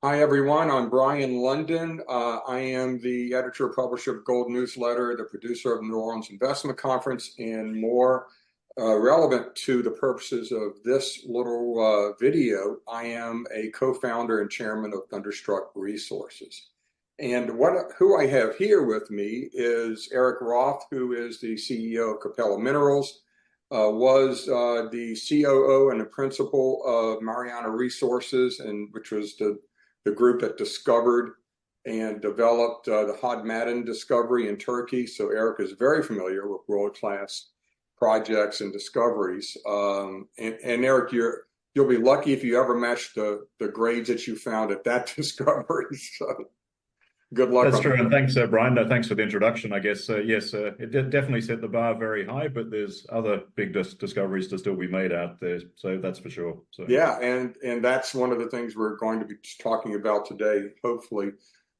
Hi, everyone. I'm Brian London. I am the editor-publisher of Gold Newsletter, the producer of the New Orleans Investment Conference, and more relevant to the purposes of this little video, I am a co-founder and chairman of Thunderstruck Resources. And who I have here with me is Eric Roth, who is the CEO of Capella Minerals, was the COO and the principal of Mariana Resources, and which was the group that discovered and developed the Hod Maden discovery in Turkey. So Eric is very familiar with world-class projects and discoveries. And Eric, you'll be lucky if you ever match the grades that you found at that discovery. So good luck. That's true, and thanks, Brian. Thanks for the introduction. I guess yes, it definitely set the bar very high, but there's other big discoveries to still be made out there. So that's for sure. So yeah, and that's one of the things we're going to be talking about today. Hopefully,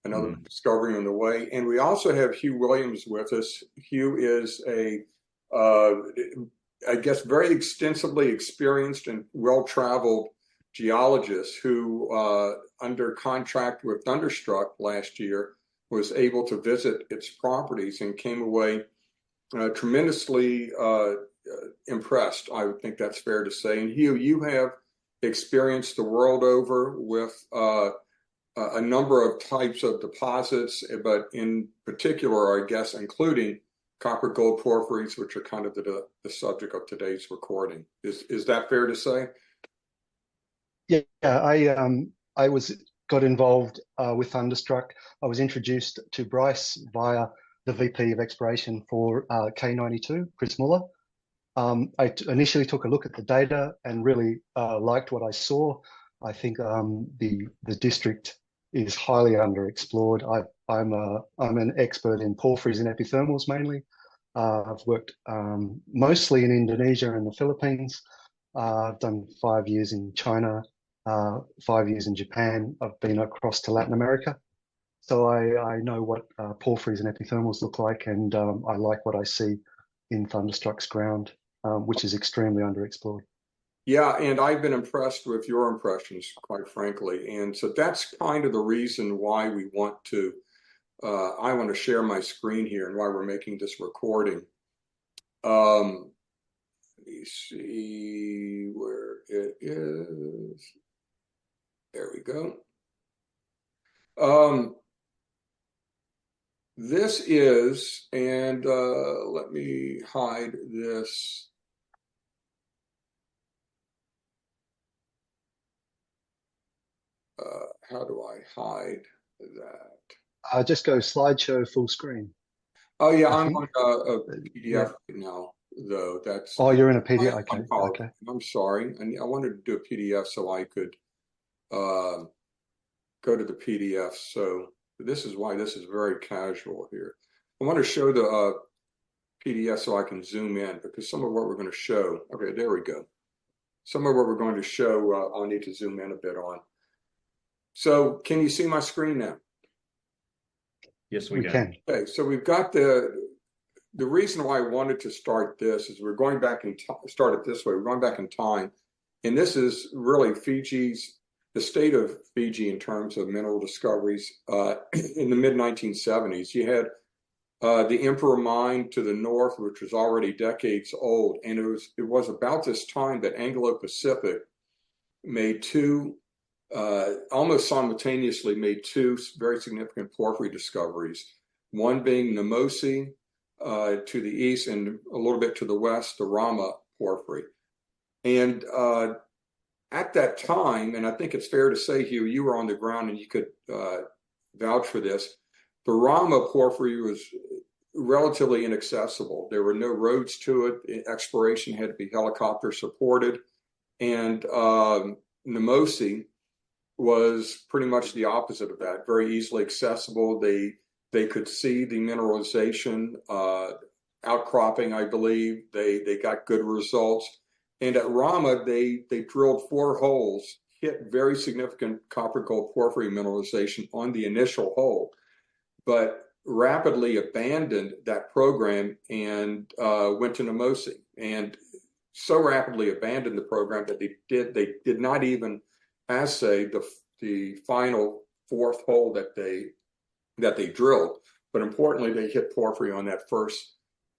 another discovery on the way. And we also have Hugh Williams with us. Hugh is I guess, very extensively experienced and well-traveled geologist who, under contract with Thunderstruck last year, was able to visit its properties and came away tremendously impressed. I would think that's fair to say. And Hugh, you have experienced the world over with a number of types of deposits, but in particular, I guess, including copper gold porphyries, which are kind of the subject of today's recording. Is that fair to say? Yeah, I got involved with Thunderstruck. I was introduced to Bryce via the VP of Exploration for K92, Chris Muller. I initially took a look at the data and really liked what I saw. I think the district is highly underexplored. I'm an expert in porphyries and epithermals mainly. I've worked mostly in Indonesia and the Philippines. I've done 5 years in China, 5 years in Japan. I've been across to Latin America. So I know what porphyries and epithermals look like, and I like what I see in Thunderstruck's ground, which is extremely underexplored. Yeah, and I've been impressed with your impressions, quite frankly. And so that's kind of the reason why we want to, I want to share my screen here and why we're making this recording. Let me see where it is. There we go. This is, and let me hide this. How do I hide that? Just go slideshow full screen. Oh yeah, I'm on a PDF right now, though. That's you're in a PDF. Okay. Okay. I'm sorry. I wanted to do a PDF so I could go to the PDF. So this is why this is very casual here. I want to show the PDF so I can zoom in, because some of what we're going to show. Okay, there we go. Some of what we're going to show, I'll need to zoom in a bit on. So can you see my screen now? Yes, we can. Okay, so we've got the reason why I wanted to start this is we're going back and start it this way. We're going back in time, and this is really the state of Fiji in terms of mineral discoveries in the mid-1970s. You had the Emperor Mine to the north, which was already decades old, and it was about this time that Anglo-Pacific made almost simultaneously made two very significant porphyry discoveries, one being Namosi to the east and a little bit to the west, the Rama porphyry. And at that time, and I think it's fair to say, Hugh, you were on the ground and you could vouch for this, the Rama porphyry was relatively inaccessible. There were no roads to it. Exploration had to be helicopter supported. And Namosi was pretty much the opposite of that, very easily accessible. They could see the mineralization outcropping, I believe. They got good results. And at Rama, they drilled 4 holes, hit very significant copper gold porphyry mineralization on the initial hole, but rapidly abandoned that program and went to Namosi, and so rapidly abandoned the program that they did not even assay the final fourth hole that they drilled. But importantly, they hit porphyry on that first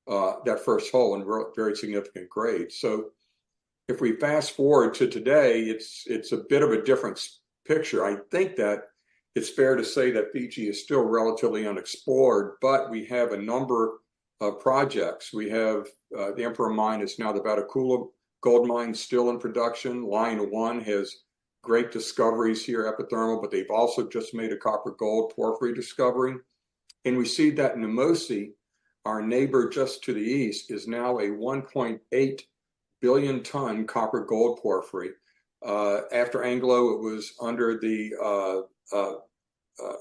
hole in very significant grade. So if we fast forward to today, it's a bit of a different picture. I think that it's fair to say that Fiji is still relatively unexplored, but we have a number of projects. We have the Emperor Mine is now the Batakula gold mine still in production. Line 1 has great discoveries here, epithermal, but they've also just made a copper gold porphyry discovery. And we see that Namosi, our neighbor just to the east, is now a 1.8 billion ton copper gold porphyry. After Anglo, it was under the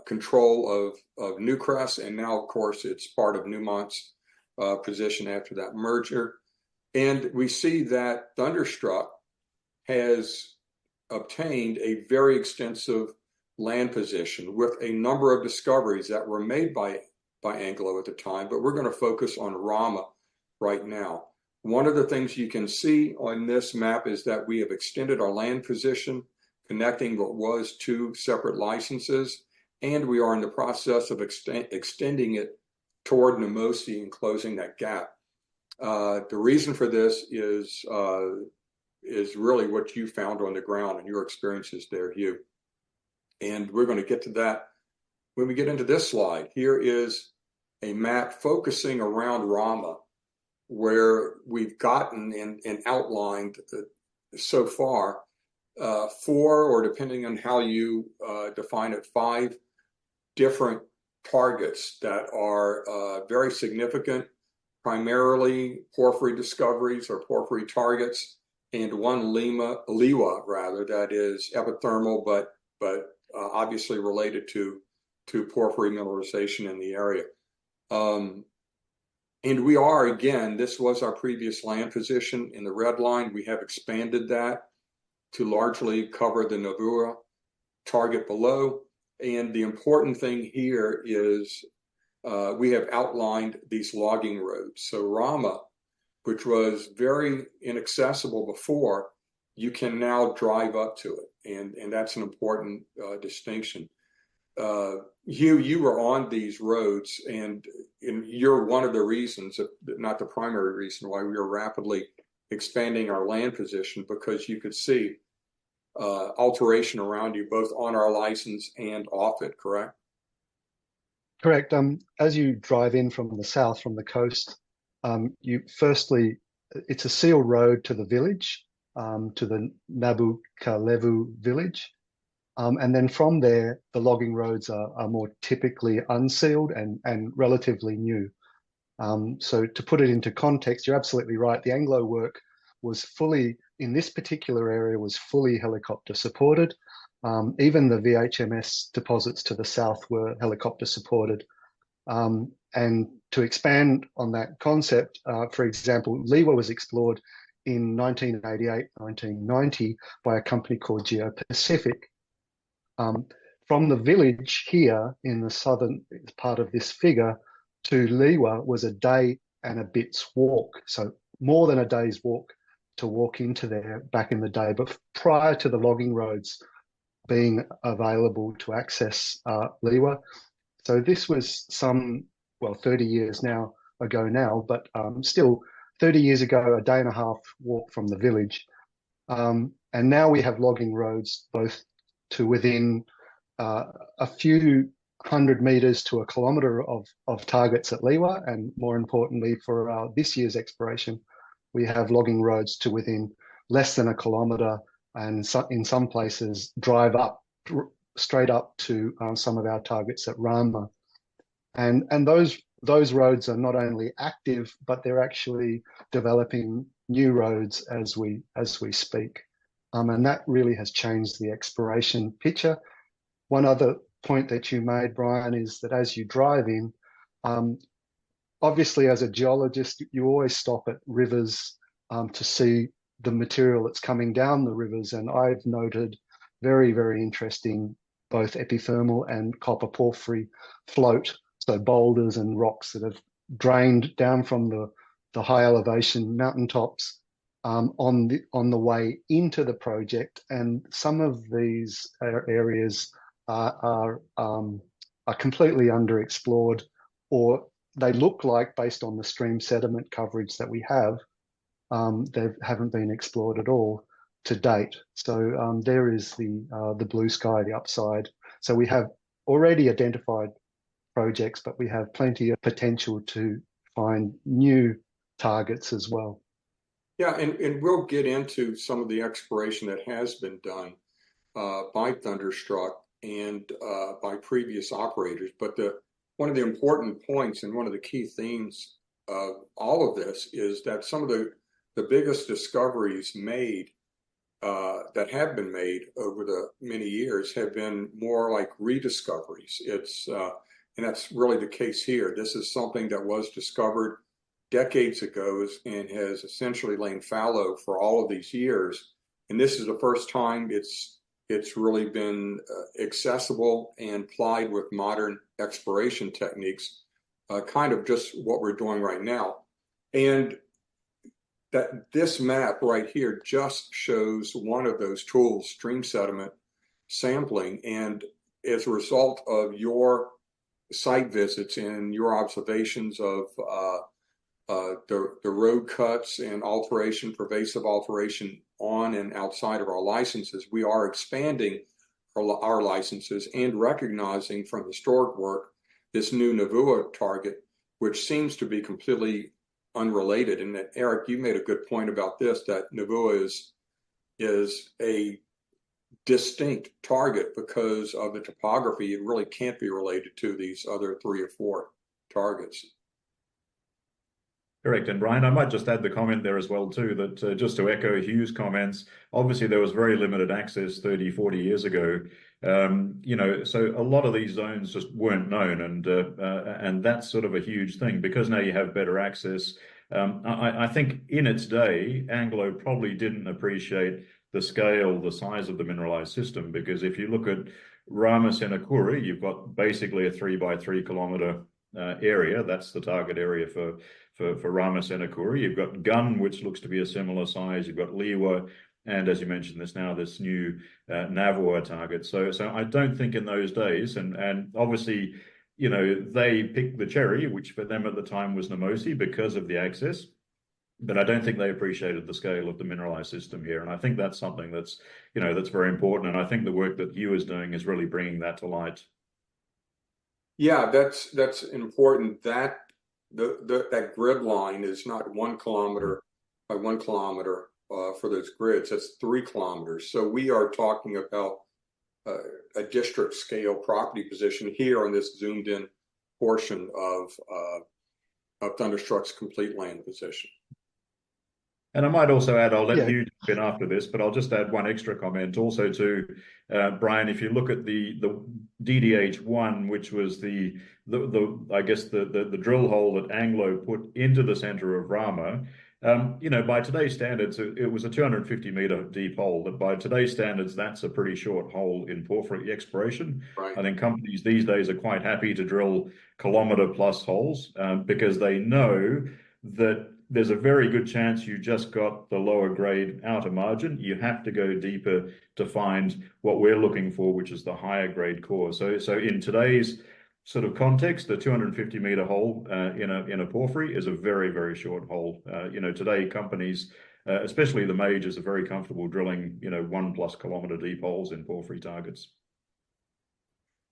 control of Newcrest, and now, of course, it's part of Newmont's position after that merger. And we see that Thunderstruck has obtained a very extensive land position with a number of discoveries that were made by Anglo at the time, but we're going to focus on Rama right now. One of the things you can see on this map is that we have extended our land position, connecting what was 2 separate licenses, and we are in the process of extending it toward Namosi and closing that gap. The reason for this is really what you found on the ground and your experiences there, Hugh. And we're going to get to that when we get into this slide. Here is a map focusing around Rama, where we've gotten and outlined so far 4, or depending on how you define it, 5 different targets that are very significant, primarily porphyry discoveries or porphyry targets, and 1 Liwa rather, that is epithermal, but obviously related to porphyry mineralization in the area. And we are, again, this was our previous land position in the red line. We have expanded that to largely cover the Navua target below. And the important thing here is we have outlined these logging roads. So Rama, which was very inaccessible before, you can now drive up to it. And that's an important distinction. Hugh, you were on these roads, and you're one of the reasons, not the primary reason, why we are rapidly expanding our land position, because you could see alteration around you, both on our license and off it, correct? Correct. As you drive in from the south, from the coast, you firstly, it's a sealed road to the village, to the Nabukalevu village. And then from there, the logging roads are more typically unsealed and relatively new. So to put it into context, you're absolutely right. The Anglo work was fully, in this particular area, was fully helicopter supported. Even the VHMS deposits to the south were helicopter supported. And to expand on that concept, for example, Liwa was explored in 1988, 1990 by a company called Geo-Pacific. From the village here in the southern part of this figure to Liwa was a day and a bit's walk. So more than a day's walk to walk into there back in the day, but prior to the logging roads being available to access Liwa. So this was 30 years ago now, but still 30 years ago, a day and a half walk from the village. And now we have logging roads both to within a few 100 meters to a kilometer of targets at Liwa, and more importantly for this year's exploration, we have logging roads to within less than a kilometer, and in some places drive up straight up to some of our targets at Rama. And those roads are not only active, but they're actually developing new roads as we speak. And that really has changed the exploration picture. One other point that you made, Brian, is that as you drive in, obviously as a geologist, you always stop at rivers to see the material that's coming down the rivers. And I've noted very, very interesting both epithermal and copper porphyry float, so boulders and rocks that have drained down from the high elevation mountaintops on the way into the project, and some of these areas are completely underexplored, or they look like, based on the stream sediment coverage that we have, they haven't been explored at all to date. So there is the blue sky, the upside. So we have already identified projects, but we have plenty of potential to find new targets as well. Yeah, and we'll get into some of the exploration that has been done by Thunderstruck and by previous operators. But one of the important points and one of the key themes of all of this is that some of the biggest discoveries made that have been made over the many years have been more like rediscoveries. And that's really the case here. This is something that was discovered decades ago and has essentially lain fallow for all of these years. And this is the first time it's really been accessible and plied with modern exploration techniques, kind of just what we're doing right now. And that this map right here just shows one of those tools, stream sediment sampling. And as a result of your site visits and your observations of the road cuts and alteration, pervasive alteration on and outside of our licenses, we are expanding our licenses and recognizing from historic work this new Navua target, which seems to be completely unrelated. And Eric, you made a good point about this, that Navua is a distinct target because of the topography. It really can't be related to these other 3 or 4 targets. Correct. And Brian, I might just add the comment there as well, too, that just to echo Hugh's comments, obviously there was very limited access 30, 40 years ago. So a lot of these zones just weren't known, and that's sort of a huge thing because now you have better access. I think in its day, Anglo probably didn't appreciate the scale, the size of the mineralized system, because if you look at Rama Senakuri, you've got basically a 3 by 3 kilometer area. That's the target area for Rama Senakuri. You've got Gun, which looks to be a similar size. You've got Liwa, and as you mentioned, this new Navua target. So I don't think in those days, and obviously, they picked the cherry, which for them at the time was Namosi because of the access. But I don't think they appreciated the scale of the mineralized system here, and I think that's something that's very important. And I think the work that Hugh is doing is really bringing that to light. Yeah, that's important. That grid line is not 1 kilometer by 1 kilometer for those grids. That's 3 kilometers. So we are talking about a district scale property position here on this zoomed in portion of Thunderstruck's complete land position. And I might also add, I'll let you jump in after this, but I'll just add one extra comment also to Brian. If you look at the DDH1, which was the drill hole that Anglo put into the center of Rama, by today's standards, it was a 250-meter deep hole. But by today's standards, that's a pretty short hole in porphyry exploration. Right. I think companies these days are quite happy to drill kilometer-plus holes because they know that there's a very good chance you just got the lower grade outer margin. You have to go deeper to find what we're looking for, which is the higher grade core. So in today's sort of context, the 250-meter hole in a porphyry is a very, very short hole. Today companies, especially the majors, are very comfortable drilling 1+ kilometer deep holes in porphyry targets.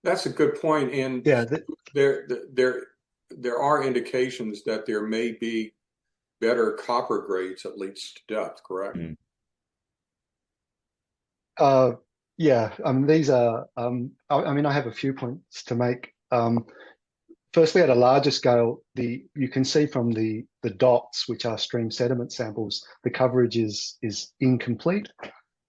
That's a good point, and there are indications that there may be better copper grades at least to depth, correct? These are. I have a few points to make. Firstly, at a larger scale, you can see from the dots, which are stream sediment samples, the coverage is incomplete.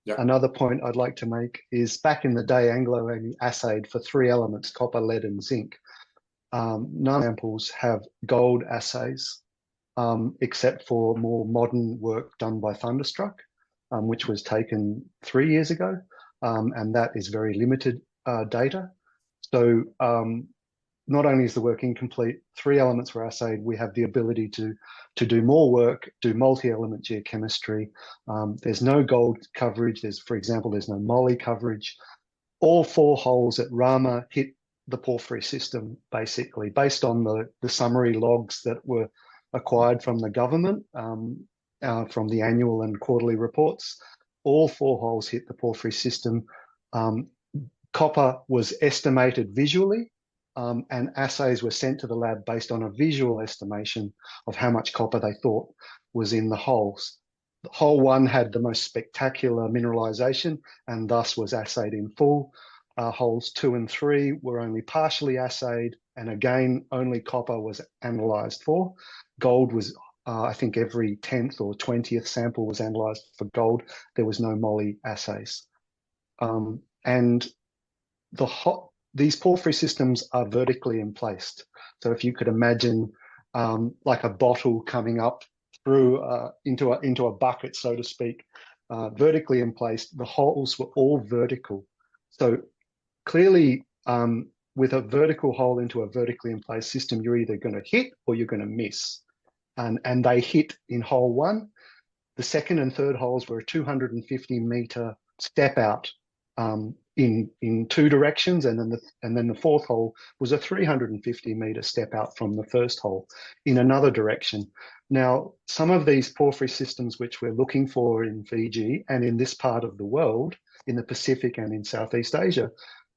Yeah. Another point I'd like to make is back in the day, Anglo only assayed for 3 elements: copper, lead, and zinc. None samples have gold assays, except for more modern work done by Thunderstruck, which was taken 3 years ago, and that is very limited data. So not only is the work incomplete, 3 elements were assayed, we have the ability to do more work, do multi-element geochemistry. There's no gold coverage. For example, there's no moly coverage. All 4 holes at Rama hit the porphyry system, basically, based on the summary logs that were acquired from the government, from the annual and quarterly reports. All 4 holes hit the porphyry system. Copper was estimated visually, and assays were sent to the lab based on a visual estimation of how much copper they thought was in the holes. Hole 1 had the most spectacular mineralization and thus was assayed in full. Holes 2 and 3 were only partially assayed, and again, only copper was analysed for. Gold was, I think, every 10th or 20th sample was analysed for gold. There was no moly assays. And these porphyry systems are vertically emplaced. So if you could imagine like a bottle coming up through into a bucket, so to speak, vertically emplaced, the holes were all vertical. So clearly, with a vertical hole into a vertically emplaced system, you're either going to hit or you're going to miss. And they hit in hole 1. The second and third holes were a 250-meter step out in 2 directions, and then the fourth hole was a 350-meter step out from the first hole in another direction. Now, some of these porphyry systems which we're looking for in Fiji and in this part of the world, in the Pacific and in Southeast Asia,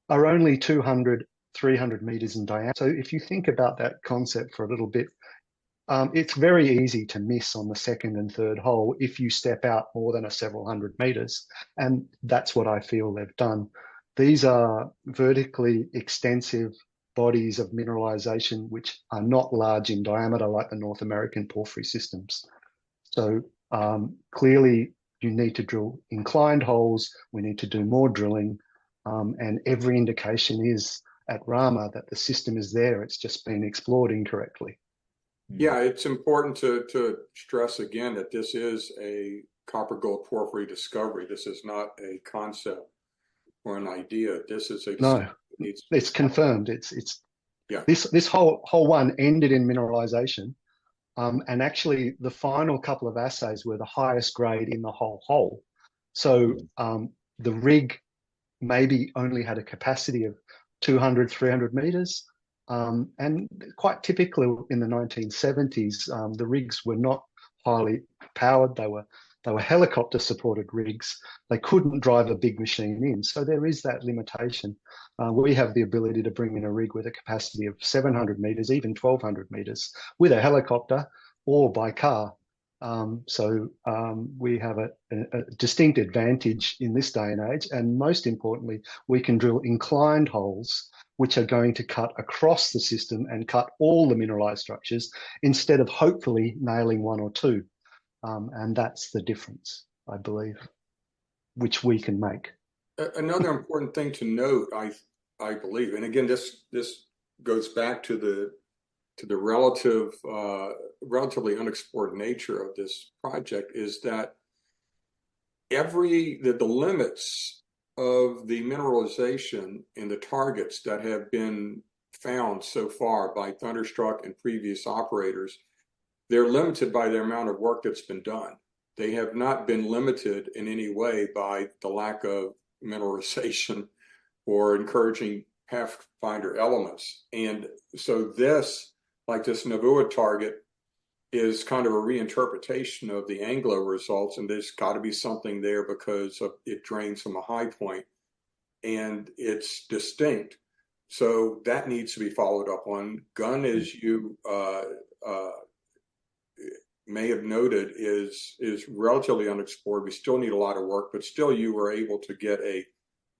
are only 200, 300 meters in diameter. So if you think about that concept for a little bit, it's very easy to miss on the second and third hole if you step out more than several hundred meters. And that's what I feel they've done. These are vertically extensive bodies of mineralization which are not large in diameter like the North American porphyry systems. So clearly you need to drill inclined holes. We need to do more drilling. And every indication is at Rama that the system is there. It's just been explored incorrectly. Yeah, it's important to stress again that this is a copper gold porphyry discovery. This is not a concept or an idea. This is a no. It's confirmed. Yeah. This hole 1 ended in mineralization, and actually the final couple of assays were the highest grade in the whole hole. So the rig maybe only had a capacity of 200, 300 meters. And quite typically in the 1970s, the rigs were not highly powered. They were helicopter-supported rigs. They couldn't drive a big machine in. So there is that limitation. We have the ability to bring in a rig with a capacity of 700 meters, even 1,200 meters, with a helicopter or by car. So we have a distinct advantage in this day and age. And most importantly, we can drill inclined holes which are going to cut across the system and cut all the mineralized structures instead of hopefully nailing 1 or 2. And that's the difference, I believe, which we can make. Another important thing to note, I believe, and again, this goes back to the relatively unexplored nature of this project, is that the limits of the mineralization in the targets that have been found so far by Thunderstruck and previous operators, they're limited by the amount of work that's been done. They have not been limited in any way by the lack of mineralization or encouraging pathfinder elements. And so this, like this Navua target, is kind of a reinterpretation of the Anglo results, and there's got to be something there because it drains from a high point and it's distinct. So that needs to be followed up on. Gun, as you may have noted, is relatively unexplored. We still need a lot of work, but still you were able to get a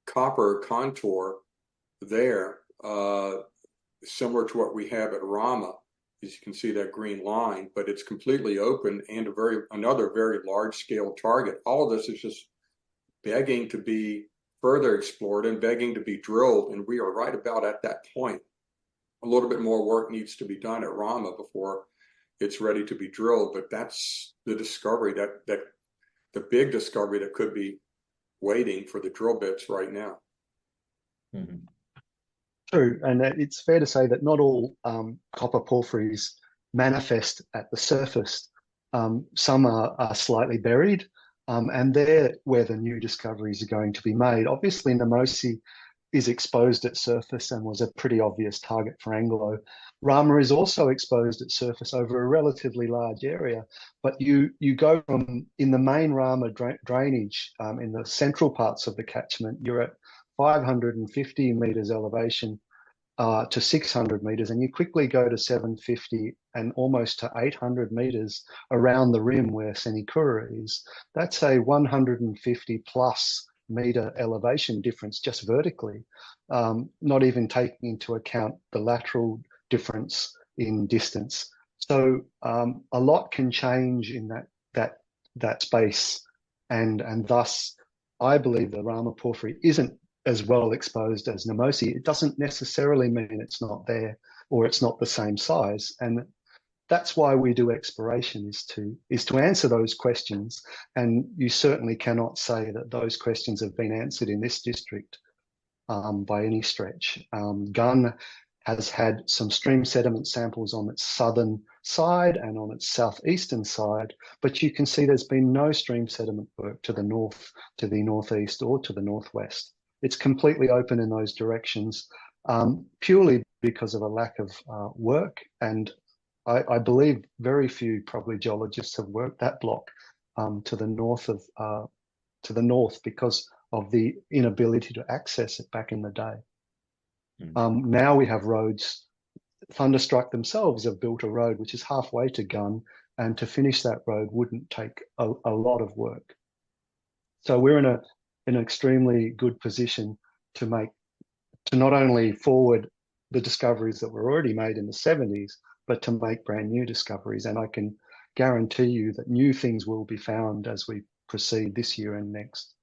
copper contour there, similar to what we have at Rama. As you can see that green line, but it's completely open and another very large scale target. All of this is just begging to be further explored and begging to be drilled. And we are right about at that point. A little bit more work needs to be done at Rama before it's ready to be drilled. But that's the discovery, that the big discovery that could be waiting for the drill bits right now. Mm-hmm. True, and it's fair to say that not all copper porphyries manifest at the surface. Some are slightly buried, and they're where the new discoveries are going to be made. Obviously, Namosi is exposed at surface and was a pretty obvious target for Anglo. Rama is also exposed at surface over a relatively large area, but you go from in the main Rama drainage in the central parts of the catchment, you're at 550 meters elevation to 600 meters, and you quickly go to 750 and almost to 800 meters around the rim where Senikura is. That's a 150 plus meter elevation difference just vertically, not even taking into account the lateral difference in distance. So a lot can change in that space, and thus I believe the Rama porphyry isn't as well exposed as Namosi. It doesn't necessarily mean it's not there or it's not the same size, and that's why we do exploration, is to answer those questions. And you certainly cannot say that those questions have been answered in this district by any stretch. Gun has had some stream sediment samples on its southern side and on its southeastern side, but you can see there's been no stream sediment work to the north, to the northeast, or to the northwest. It's completely open in those directions, purely because of a lack of work. And I believe very few probably geologists have worked that block to the north because of the inability to access it back in the day. Now we have roads. Thunderstruck themselves have built a road which is halfway to Gun, and to finish that road wouldn't take a lot of work. So we're in an extremely good position to not only forward the discoveries that were already made in the 70s, but to make brand new discoveries. And I can guarantee you that new things will be found as we proceed this year and next.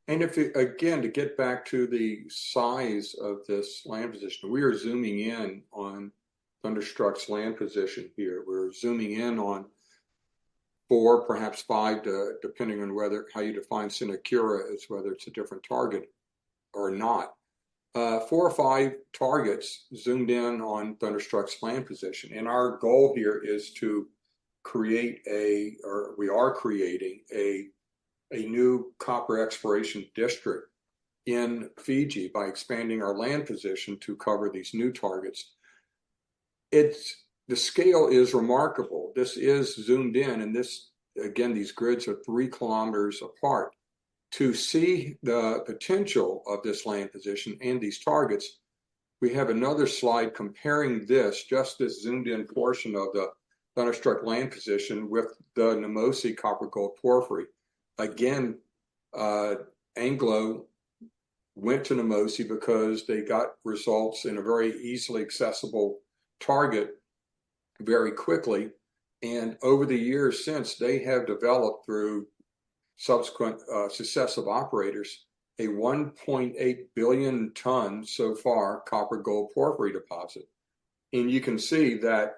And if it, again, to get back to the size of this land position, we are zooming in on Thunderstruck's land position here. We're zooming in on 4, perhaps 5, depending on how you define Sinakura as whether it's a different target or not. 4 or 5 targets zoomed in on Thunderstruck's land position. And our goal here is to create we are creating a new copper exploration district in Fiji by expanding our land position to cover these new targets. The scale is remarkable. This is zoomed in, and again, these grids are 3 kilometers apart. To see the potential of this land position and these targets, we have another slide comparing this zoomed in portion of the Thunderstruck land position with the Namosi copper gold porphyry. Again, Anglo went to Namosi because they got results in a very easily accessible target very quickly. And over the years since, they have developed through subsequent successive operators a 1.8 billion ton so far copper gold porphyry deposit. And you can see that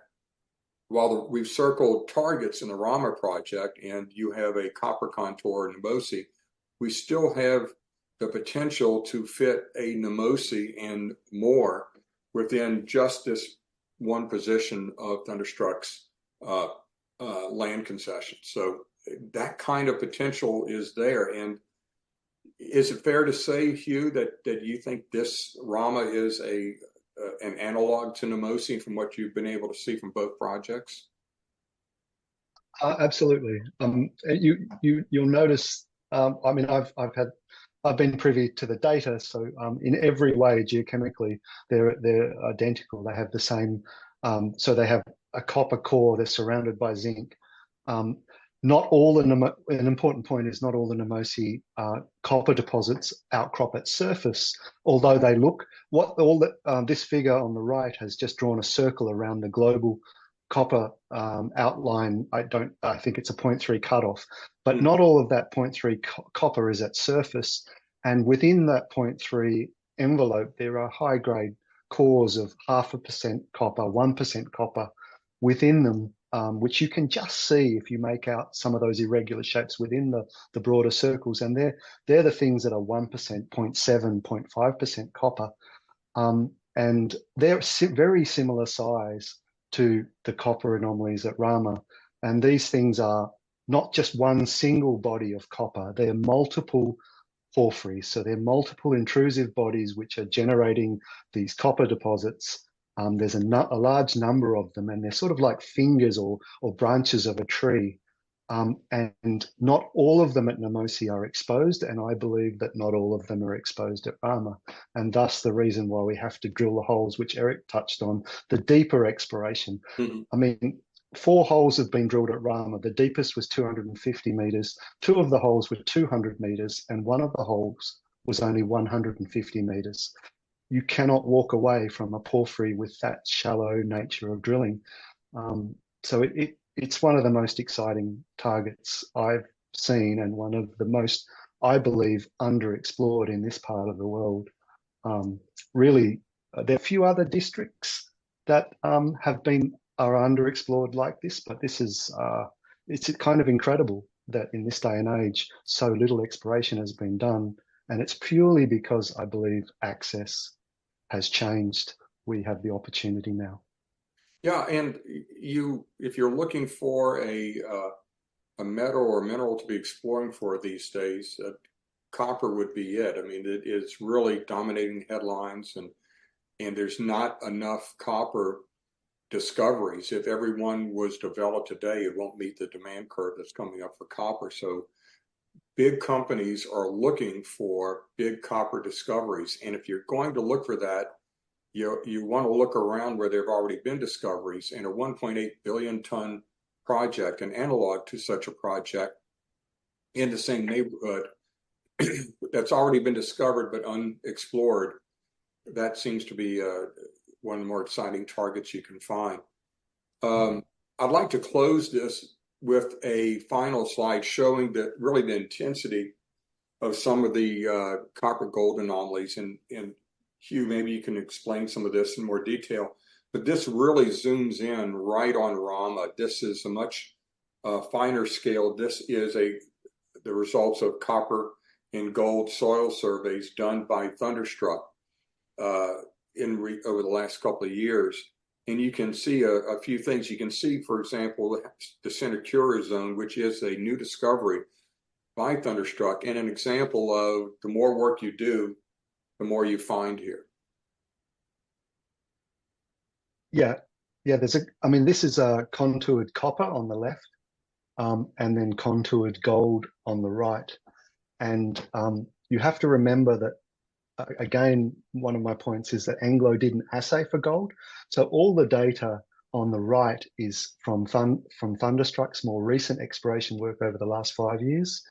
while we've circled targets in the Rama project and you have a copper contour in Namosi, we still have the potential to fit a Namosi and more within just this one position of Thunderstruck's land concession. So that kind of potential is there. And is it fair to say, Hugh, that you think this Rama is an analog to Namosi from what you've been able to see from both projects? Absolutely. You'll notice. I mean, I've been privy to the data, so in every way geochemically they're identical. They have the same. So they have a copper core. They're surrounded by zinc. Not all an important point is not all the Namosi copper deposits outcrop at surface, although they look. This figure on the right has just drawn a circle around the global copper outline. I think it's a 0.3 cutoff, but not all of that 0.3 copper is at surface. And within that 0.3 envelope, there are high grade cores of 0.5% copper, 1% copper within them, which you can just see if you make out some of those irregular shapes within the broader circles. And they're the things that are 1%, 0.7, 0.5% copper. And they're very similar size to the copper anomalies at Rama. And these things are not just one single body of copper, they're multiple porphyries. So they're multiple intrusive bodies which are generating these copper deposits. There's a large number of them, and they're sort of like fingers or branches of a tree. And not all of them at Namosi are exposed, and I believe that not all of them are exposed at Rama. And thus the reason why we have to drill the holes, which Eric touched on, the deeper exploration. Mm-hmm. I mean, 4 holes have been drilled at Rama. The deepest was 250 meters. 2 of the holes were 200 meters, and 1 of the holes was only 150 meters. You cannot walk away from a porphyry with that shallow nature of drilling. So it's one of the most exciting targets I've seen, and one of the most, I believe, underexplored in this part of the world. Really, there are a few other districts that are underexplored like this, but this is it's kind of incredible that in this day and age so little exploration has been done, and it's purely because I believe access has changed. We have the opportunity now. Yeah, and if you're looking for a metal or mineral to be exploring for these days, copper would be it. I mean, it is really dominating headlines, and there's not enough copper discoveries. If everyone was developed today, it won't meet the demand curve that's coming up for copper. So big companies are looking for big copper discoveries. And if you're going to look for that, you want to look around where there have already been discoveries, and a 1.8 billion ton project, an analog to such a project in the same neighborhood that's already been discovered but unexplored, that seems to be one of the more exciting targets you can find. I'd like to close this with a final slide showing that really the intensity of some of the copper gold anomalies. And Hugh, maybe you can explain some of this in more detail, but this really zooms in right on Rama. This is a much finer scale. This is the results of copper and gold soil surveys done by Thunderstruck over the last couple of years. And you can see a few things. You can see, for example, the Senecura zone, which is a new discovery by Thunderstruck, and an example of the more work you do, the more you find here. Yeah. This is a contoured copper on the left, and then contoured gold on the right. And you have to remember that, again, one of my points is that Anglo didn't assay for gold. So all the data on the right is from Thunderstruck's more recent exploration work over the last 5 years.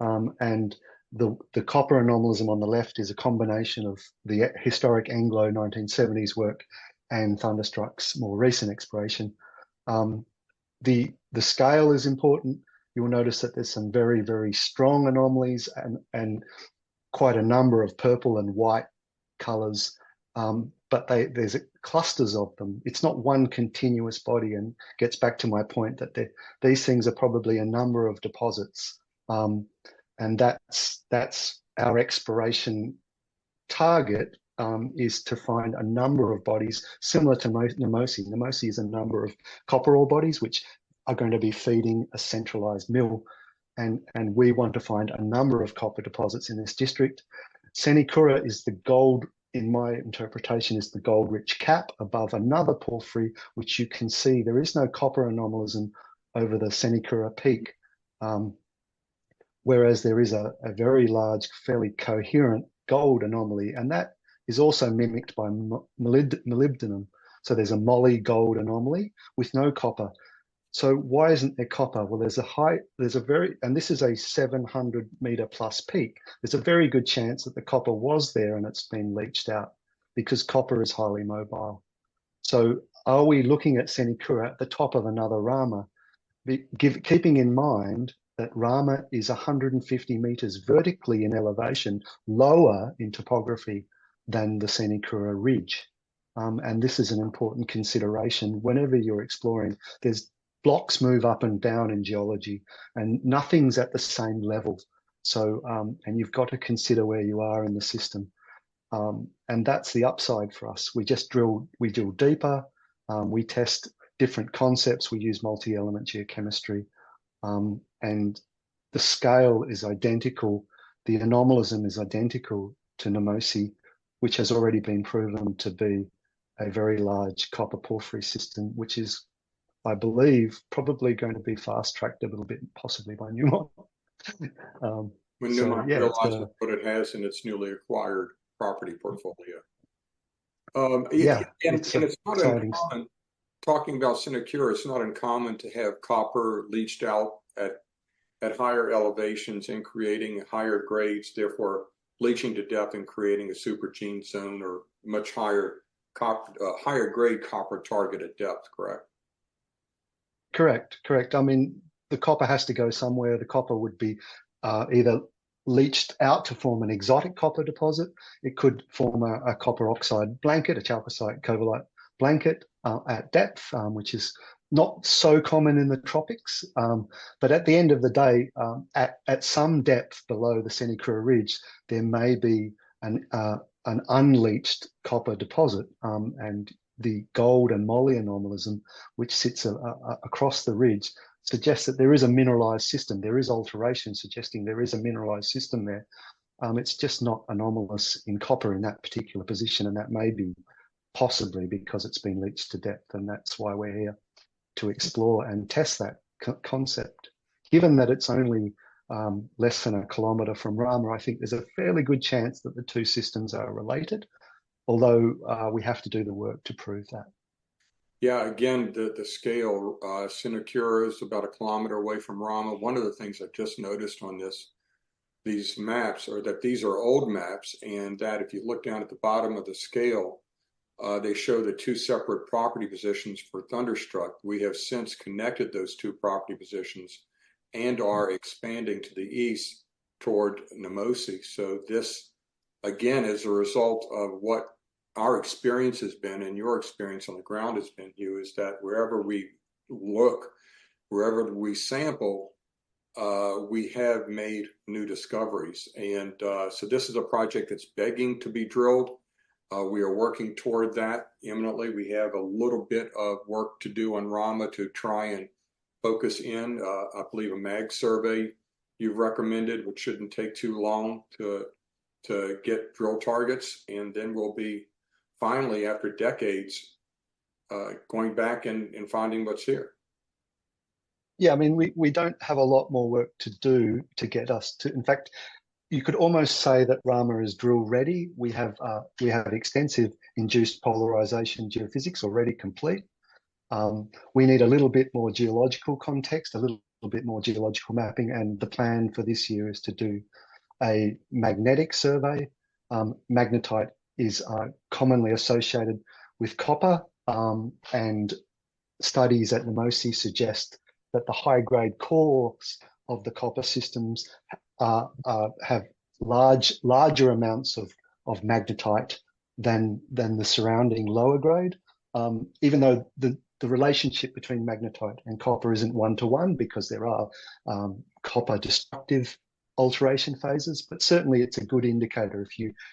And the copper anomalism on the left is a combination of the historic Anglo 1970s work and Thunderstruck's more recent exploration. The scale is important. You'll notice that there's some very, very strong anomalies and quite a number of purple and white colors, but there's clusters of them. It's not one continuous body, and gets back to my point that these things are probably a number of deposits, and that's our exploration target, is to find a number of bodies similar to Namosi. Namosi is a number of copper ore bodies which are going to be feeding a centralized mill. And we want to find a number of copper deposits in this district. Senecura is the gold, in my interpretation, is the gold-rich cap above another porphyry, which you can see there is no copper anomalism over the Senecura peak, whereas there is a very large, fairly coherent gold anomaly, and that is also mimicked by molybdenum. So there's a moly gold anomaly with no copper. So why isn't there copper? Well, and this is a 700 meter plus peak. There's a very good chance that the copper was there and it's been leached out, because copper is highly mobile. So are we looking at Senecura at the top of another Rama? Keeping in mind that Rama is 150 meters vertically in elevation, lower in topography than the Senecura ridge. And this is an important consideration whenever you're exploring. Blocks move up and down in geology, and nothing's at the same level. So, and you've got to consider where you are in the system. And that's the upside for us. We drill deeper. We test different concepts. We use multi-element geochemistry, and the scale is identical. The anomalism is identical to Namosi, which has already been proven to be a very large copper porphyry system, which is, I believe, probably going to be fast-tracked a little bit, possibly by Newmont. When Newmont realizes what it has in its newly acquired property portfolio. And it's not uncommon, talking about Sinecure, it's not uncommon to have copper leached out at higher elevations and creating higher grades, therefore leaching to depth and creating a supergene zone or much higher grade copper target at depth, correct? Correct. I mean, the copper has to go somewhere. The copper would be either leached out to form an exotic copper deposit. It could form a copper oxide blanket, a chalcocite covellite blanket at depth, which is not so common in the tropics. But at the end of the day, at some depth below the Sinecure Ridge, there may be an unleached copper deposit, and the gold and moly anomalism, which sits across the ridge, suggests that there is a mineralized system. There is alteration suggesting there is a mineralized system there. It's just not anomalous in copper in that particular position, and that may be possibly because it's been leached to depth, and that's why we're here to explore and test that concept. Given that it's only less than a kilometre from Rama, I think there's a fairly good chance that the two systems are related, although we have to do the work to prove that. Yeah, again, the scale, Sinecure is about a kilometer away from Rama. One of the things I just noticed on these maps are that these are old maps, and that if you look down at the bottom of the scale, they show the two separate property positions for Thunderstruck. We have since connected those two property positions and are expanding to the east toward Namosi. So this, again, is a result of what our experience has been, and your experience on the ground has been, Hugh, is that wherever we look, wherever we sample, we have made new discoveries. And so this is a project that's begging to be drilled. We are working toward that imminently. We have a little bit of work to do on Rama to try and focus in, I believe, a mag survey you've recommended, which shouldn't take too long to get drill targets. And then we'll be finally, after decades, going back and finding what's here. Yeah, I mean, we don't have a lot more work to do to get us to. In fact, you could almost say that Rama is drill ready. We have extensive induced polarization geophysics already complete. We need a little bit more geological context, a little bit more geological mapping, and the plan for this year is to do a magnetic survey. Magnetite is commonly associated with copper, and studies at Namosi suggest that the high-grade cores of the copper systems have larger amounts of magnetite than the surrounding lower grade. Even though the relationship between magnetite and copper isn't one-to-one, because there are copper destructive alteration phases, but certainly it's a good indicator.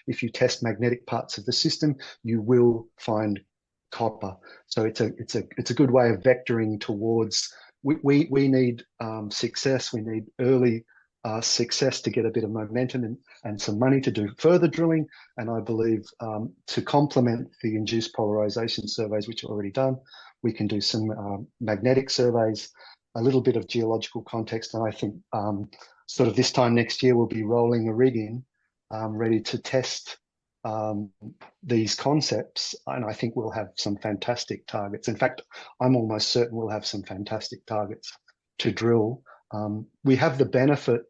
If you test magnetic parts of the system, you will find copper. So it's a good way of vectoring towards. We need success. We need early success to get a bit of momentum and some money to do further drilling. And I believe to complement the induced polarization surveys, which are already done, we can do some magnetic surveys, a little bit of geological context. And I think sort of this time next year, we'll be rolling a rig in, ready to test these concepts. And I think we'll have some fantastic targets. In fact, I'm almost certain we'll have some fantastic targets to drill. We have the benefit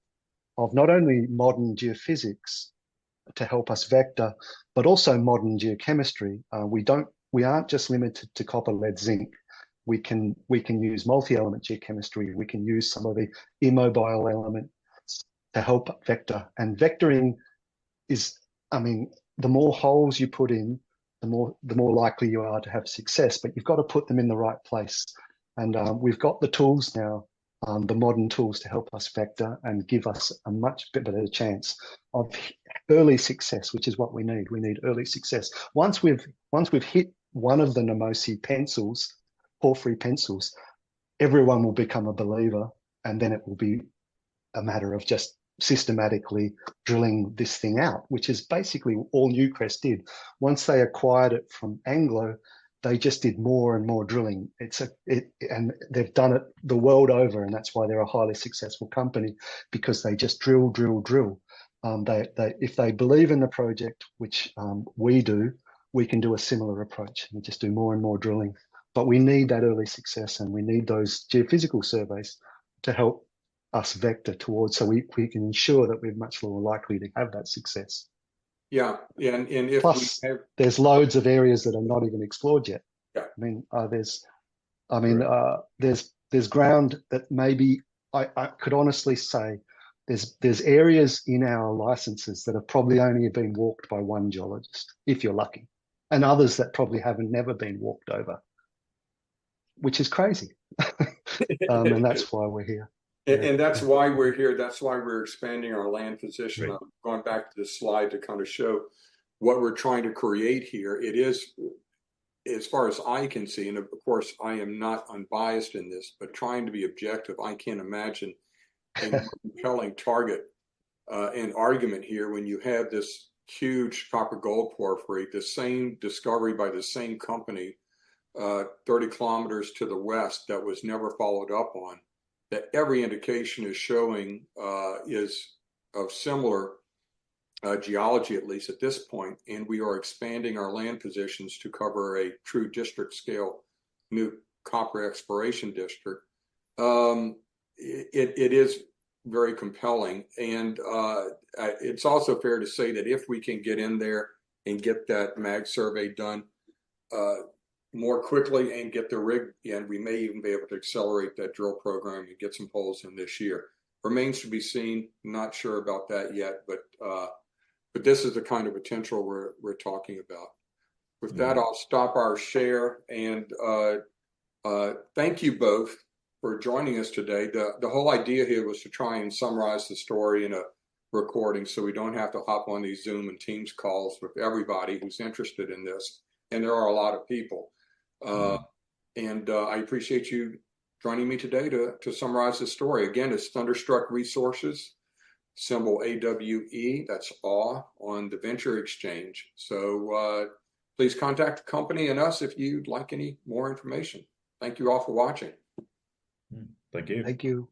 of not only modern geophysics to help us vector, but also modern geochemistry. We aren't just limited to copper, lead, zinc. We can use multi-element geochemistry. We can use some of the immobile elements to help vector. And vectoring is, I mean, the more holes you put in, the more likely you are to have success. But you've got to put them in the right place. And we've got the tools now the modern tools to help us vector and give us a much better chance of early success, which is what we need. We need early success. Once we've hit one of the Namosi pencils, porphyry pencils, everyone will become a believer, and then it will be a matter of just systematically drilling this thing out, which is basically all Newcrest did. Once they acquired it from Anglo, they just did more and more drilling. And they've done it the world over, and that's why they're a highly successful company, because they just drill. If they believe in the project, which we do, we can do a similar approach and just do more and more drilling. But we need that early success, and we need those geophysical surveys to help us vector towards, so we can ensure that we're much more likely to have that success. Yeah, and if plus we have... there's loads of areas that are not even explored yet. Yeah. There's ground that maybe I could honestly say there's areas in our licenses that have probably only been walked by one geologist, if you're lucky, and others that probably haven't never been walked over, which is crazy. And that's why we're here. And that's why we're here. That's why we're expanding our land position. Right. I'm going back to this slide to kind of show what we're trying to create here. It is, as far as I can see, and of course I am not unbiased in this, but trying to be objective, I can't imagine a more compelling target and argument here when you have this huge copper gold porphyry, the same discovery by the same company 30 kilometers to the west that was never followed up on, that every indication is showing is of similar geology, at least at this point, and we are expanding our land positions to cover a true district scale new copper exploration district. It is very compelling, and it's also fair to say that if we can get in there and get that mag survey done more quickly and get the rig in, we may even be able to accelerate that drill program and get some holes in this year. Remains to be seen. Not sure about that yet, but this is the kind of potential we're talking about. With that, I'll stop our share, and thank you both for joining us today. The whole idea here was to try and summarize the story in a recording, so we don't have to hop on these Zoom and Teams calls with everybody who's interested in this, and there are a lot of people. And I appreciate you joining me today to summarize the story. Again, it's Thunderstruck Resources, symbol AWE, that's AW on the Venture Exchange. So please contact the company and us if you'd like any more information. Thank you all for watching. Thank you. Thank you.